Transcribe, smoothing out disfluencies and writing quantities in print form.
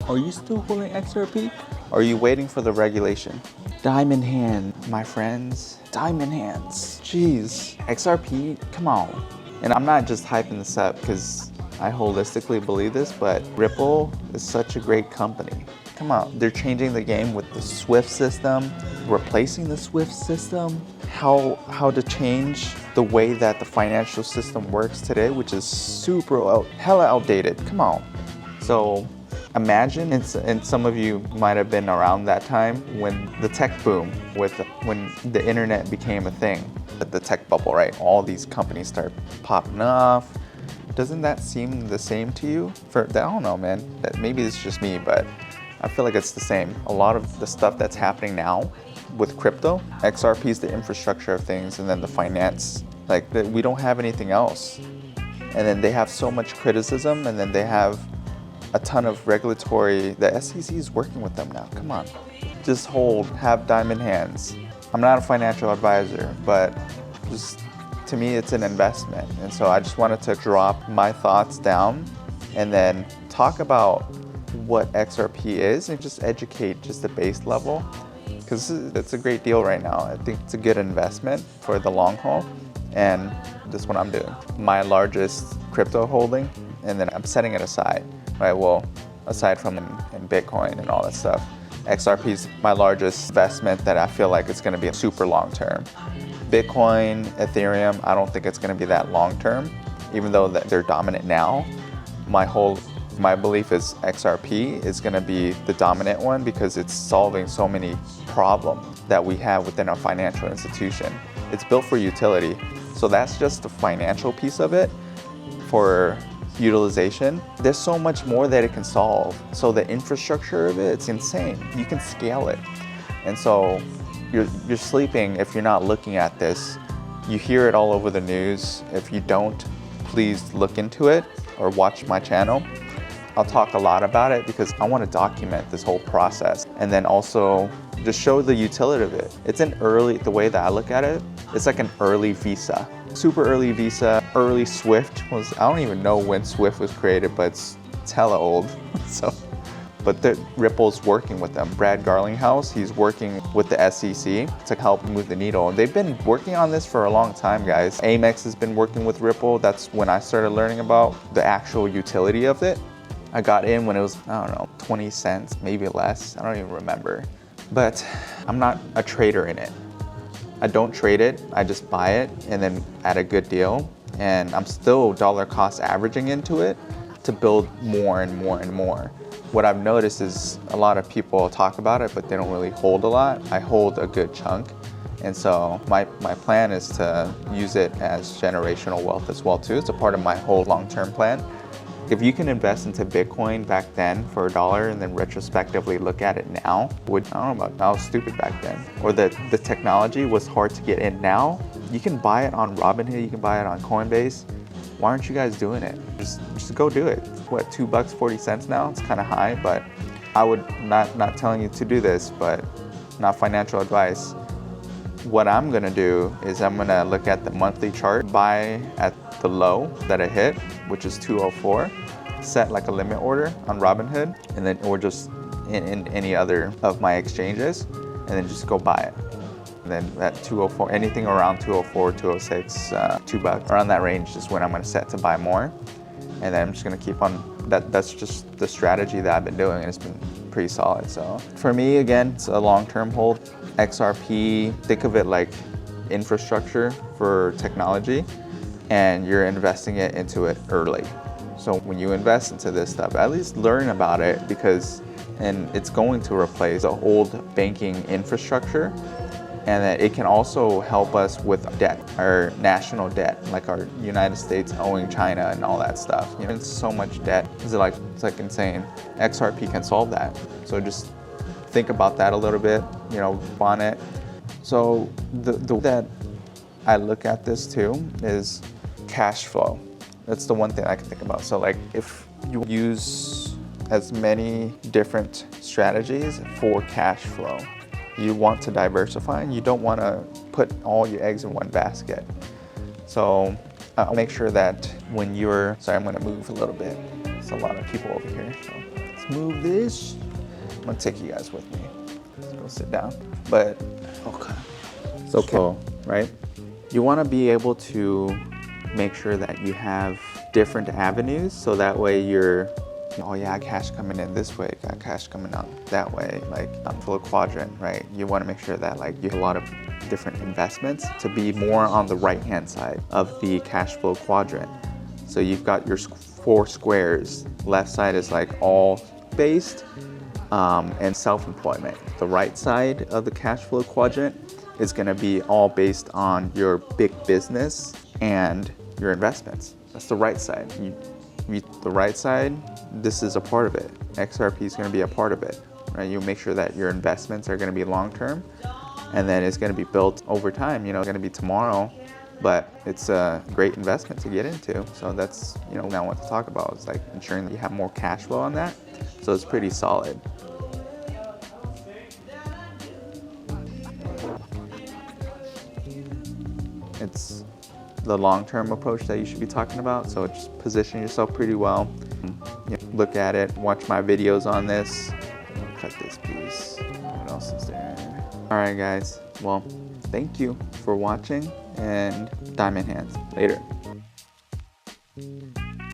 Are you still holding XRP? Or are you waiting for the regulation? Diamond hand, my friends. Diamond hands. Jeez. XRP, come on. And I'm not just hyping this up because I holistically believe this, but Ripple is such a great company. Come on, they're changing the game with the SWIFT system, replacing the SWIFT system, how to change the way that the financial system works today, which is hella outdated. Come on. So imagine, and some of you might have been around that time when the tech boom, when the internet became a thing, the tech bubble, right? All these companies start popping off. Doesn't that seem the same to you? I don't know, man. Maybe it's just me, but I feel like it's the same. A lot of the stuff that's happening now with crypto, XRP is the infrastructure of things, and then the finance. Like, we don't have anything else. And then they have so much criticism, and then they have a ton of regulatory. The SEC is working with them now. Come on. Just have diamond hands. I'm not a financial advisor, but just to me, it's an investment. And so I just wanted to drop my thoughts down and then talk about what XRP is and just educate just the base level, because it's a great deal right now. I think it's a good investment for the long haul, and that's what I'm doing. My largest crypto holding, and then I'm setting it aside, right? Well, aside from in Bitcoin and all that stuff, XRP is my largest investment that I feel like it's going to be super long term. Bitcoin, Ethereum, I don't think it's going to be that long term, even though they're dominant now. My belief is XRP is going to be the dominant one because it's solving so many problems that we have within our financial institution. It's built for utility. So that's just the financial piece of it. For utilization, there's so much more that it can solve. So the infrastructure of it's insane. You can scale it. And so you're sleeping if you're not looking at this. You hear it all over the news. If you don't, please look into it or watch my channel. I'll talk a lot about it because I want to document this whole process and then also just show the utility of it. It's the way that I look at it, it's like an early Visa. Super early Visa, early Swift I don't even know when Swift was created, but it's hella old. But Ripple's working with them. Brad Garlinghouse, he's working with the SEC to help move the needle. They've been working on this for a long time, guys. Amex has been working with Ripple. That's when I started learning about the actual utility of it. I got in when it was, I don't know, 20 cents, maybe less. I don't even remember. But I'm not a trader in it. I don't trade it. I just buy it and then at a good deal. And I'm still dollar cost averaging into it to build more and more and more. What I've noticed is a lot of people talk about it, but they don't really hold a lot. I hold a good chunk. And so my plan is to use it as generational wealth as well too. It's a part of my whole long-term plan. If you can invest into Bitcoin back then for $1 and then retrospectively look at it now, I don't know about, I was stupid back then. Or the technology was hard to get in now. You can buy it on Robinhood, you can buy it on Coinbase. Why aren't you guys doing it? Just go do it. What, $2.40 now? It's kind of high, but I would not telling you to do this, but not financial advice. What I'm gonna do is I'm gonna look at the monthly chart, buy at the low that I hit, which is 204, set like a limit order on Robinhood, and then or just in any other of my exchanges, and then just go buy it. And then at 204, anything around 204, 206, $2, around that range is when I'm gonna set to buy more. And then I'm just gonna keep on, that's just the strategy that I've been doing, and it's been pretty solid. So for me, again, it's a long-term hold. XRP, think of it like infrastructure for technology, and you're investing it into it early. So when you invest into this stuff, at least learn about it and it's going to replace the old banking infrastructure, and that it can also help us with debt, our national debt, like our United States owing China and all that stuff. You know, it's so much debt. It's like insane. XRP can solve that. So just think about that a little bit, you know, on it. So the way that I look at this too is cash flow. That's the one thing I can think about. So like if you use as many different strategies for cash flow, you want to diversify and you don't want to put all your eggs in one basket. So I'll make sure that when sorry, I'm going to move a little bit. There's a lot of people over here, so it's let's move this. I'm gonna take you guys with me. Let's go sit down. But, okay. It's okay, right? You wanna be able to make sure that you have different avenues so that way you're, oh yeah, cash coming in this way, got cash coming out that way, like full quadrant, right? You wanna make sure that like you have a lot of different investments to be more on the right hand side of the cash flow quadrant. So you've got your 4 squares. Left side is like all based and self-employment. The right side of the cash flow quadrant is gonna be all based on your big business and your investments. That's the right side. The right side, this is a part of it. XRP is gonna be a part of it, right? You make sure that your investments are gonna be long-term, and then it's gonna be built over time. You know, it's gonna be tomorrow, but it's a great investment to get into. So that's, you know, now what to talk about. It's like ensuring that you have more cash flow on that. So it's pretty solid. It's the long-term approach that you should be talking about. So just position yourself pretty well. You know, look at it, watch my videos on this. Cut this piece. What else is there? All right, guys. Well, thank you for watching, and diamond hands. Later.